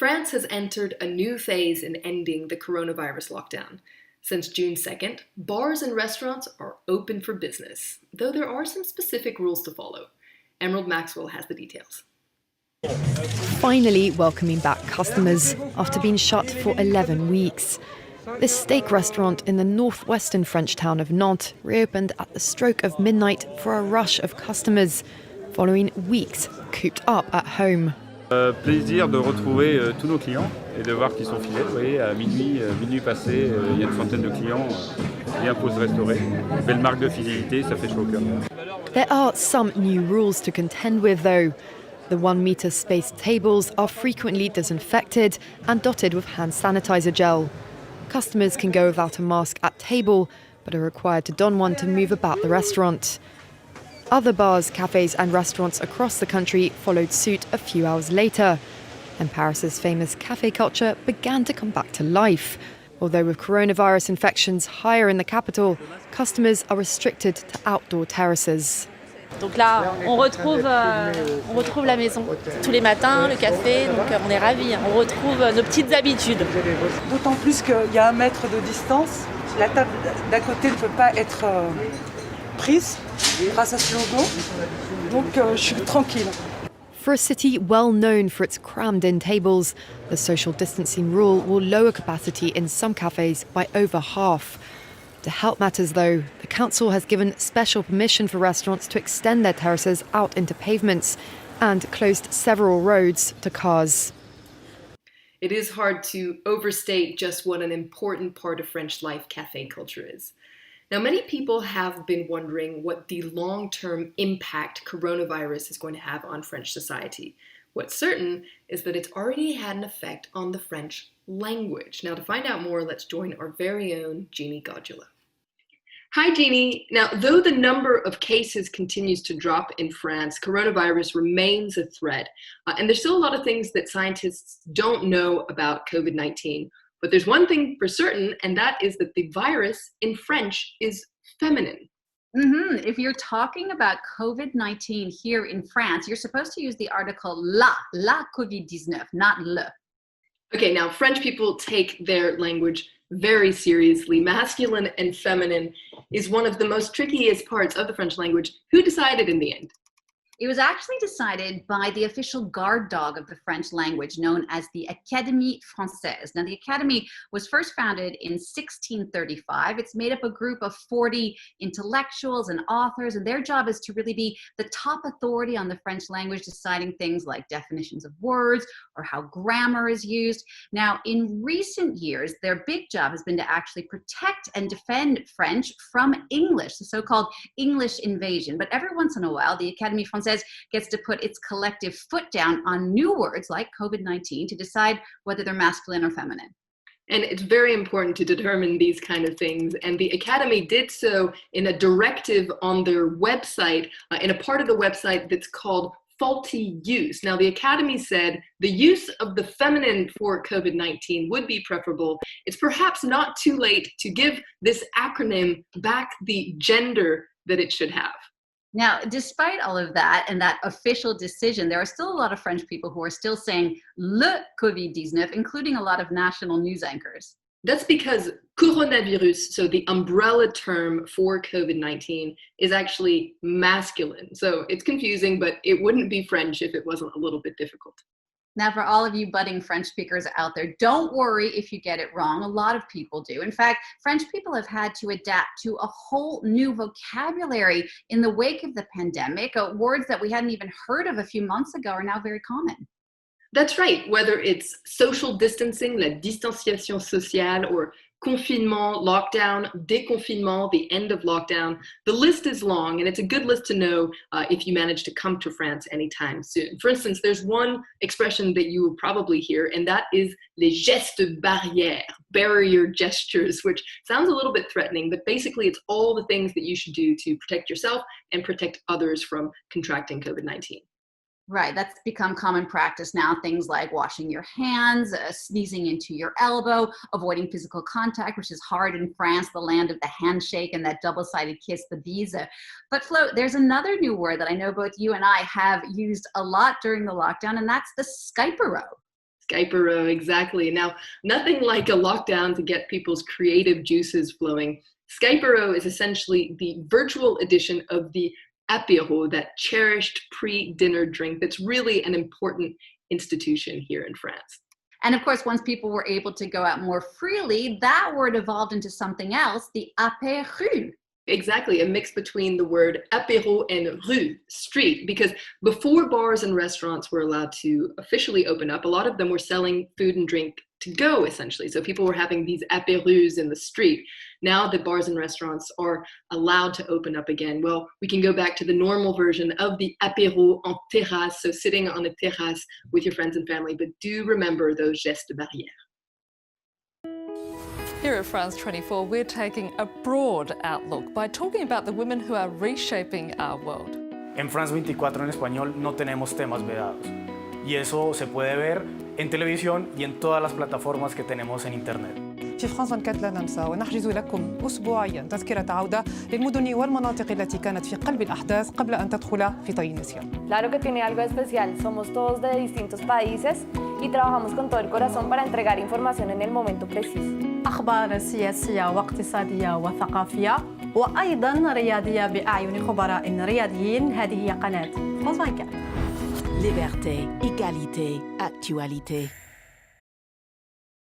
France has entered a new phase in ending the coronavirus lockdown. Since June 2nd, bars and restaurants are open for business, though there are some specific rules to follow. Emerald Maxwell has the details. Finally welcoming back customers after being shut for 11 weeks. This steak restaurant in the northwestern French town of Nantes reopened at the stroke of midnight for a rush of customers, following weeks cooped up at home. Plaisir de retrouver tous nos clients et de voir qu'ils sont fidèles. Vous voyez, à minuit passé, il y a une centaine de clients bien pour se restaurer. Belle marque de fidélité, ça fait chaud au cœur. There are some new rules to contend with, though. The 1 metre spaced tables are frequently disinfected and dotted with hand sanitizer gel. Customers can go without a mask at table, but are required to don one to move about the restaurant. Other bars, cafés and restaurants across the country followed suit a few hours later, and Paris's famous café culture began to come back to life. Although with coronavirus infections higher in the capital, customers are restricted to outdoor terraces. Donc là, on retrouve la maison tous les matins, le café, donc on est ravis. On retrouve nos petites habitudes. D'autant plus qu'il y a 1 mètre de distance. La table d'à côté ne peut pas être prise grâce à ce logo. Donc je suis tranquille. For a city well known for its crammed-in tables, the social distancing rule will lower capacity in some cafes by over half. To help matters, though, the council has given special permission for restaurants to extend their terraces out into pavements and closed several roads to cars. It is hard to overstate just what an important part of French life café culture is. Now, many people have been wondering what the long-term impact coronavirus is going to have on French society. What's certain is that it's already had an effect on the French language. Now, to find out more, let's join our very own Genie Godula. Hi, Genie. Now, though the number of cases continues to drop in France, coronavirus remains a threat. And there's still a lot of things that scientists don't know about COVID-19. But there's one thing for certain, and that is that the virus in French is feminine. If you're talking about COVID-19 here in France, you're supposed to use the article la Covid-19, not le. Okay, now French people take their language very seriously. Masculine and feminine is one of the most trickiest parts of the French language. Who decided in the end? It was actually decided by the official guard dog of the French language, known as the Académie française. Now, the Académie was first founded in 1635. It's made up a group of 40 intellectuals and authors, and their job is to really be the top authority on the French language, deciding things like definitions of words or how grammar is used. Now, in recent years, their big job has been to actually protect and defend French from English, the so-called English invasion. But every once in a while, the Académie française gets to put its collective foot down on new words like COVID-19 to decide whether they're masculine or feminine. And it's very important to determine these kind of things. And the Academy did so in a directive on their website, in a part of the website that's called faulty use. Now, the Academy said the use of the feminine for COVID-19 would be preferable. It's perhaps not too late to give this acronym back the gender that it should have. Now, despite all of that and that official decision, there are still a lot of French people who are still saying le Covid-19, including a lot of national news anchors. That's because coronavirus, so the umbrella term for COVID-19, is actually masculine. So it's confusing, but it wouldn't be French if it wasn't a little bit difficult. Now, for all of you budding French speakers out there, don't worry if you get it wrong. A lot of people do. In fact, French people have had to adapt to a whole new vocabulary in the wake of the pandemic. Words that we hadn't even heard of a few months ago are now very common. That's right. Whether it's social distancing, la distanciation sociale, or confinement, lockdown, déconfinement, the end of lockdown, the list is long, and it's a good list to know if you manage to come to France anytime soon. For instance, there's one expression that you will probably hear, and that is les gestes barrières, barrier gestures, which sounds a little bit threatening, but basically it's all the things that you should do to protect yourself and protect others from contracting COVID-19. Right, that's become common practice now. Things like washing your hands, sneezing into your elbow, avoiding physical contact, which is hard in France, the land of the handshake and that double-sided kiss, the bise. But Flo, there's another new word that I know both you and I have used a lot during the lockdown, and that's the Skypero. Skypero, exactly. Now, nothing like a lockdown to get people's creative juices flowing. Skypero is essentially the virtual edition of the apéro, that cherished pre-dinner drink that's really an important institution here in France. And of course, once people were able to go out more freely, that word evolved into something else, the apéro. Exactly, a mix between the word apéro and rue, street, because before bars and restaurants were allowed to officially open up, a lot of them were selling food and drink to go, essentially. So people were having these apéros in the street. Now that bars and restaurants are allowed to open up again, well, we can go back to the normal version of the apéro en terrasse, so sitting on a terrasse with your friends and family, but do remember those gestes barrières. Here at France 24, we're taking a broad outlook by talking about the women who are reshaping our world. En France 24 en español no tenemos temas vedados y eso se puede ver en televisión y en todas las plataformas que tenemos en internet. في فرنسا 24 لا ننسى ونحجز لكم أسبوعيا تذكرة عودة للمدن والمناطق التي كانت في قلب الأحداث قبل أن تدخل في طي النسيان. Claro que tiene algo especial, somos todos de distintos países y trabajamos con todo el corazón para entregar información en el momento preciso. أخبار سياسية واقتصادية وثقافية وأيضا رياضية بأعين خبراء رياضيين. هذه هي قناة France 24. Liberté, égalité, actualité.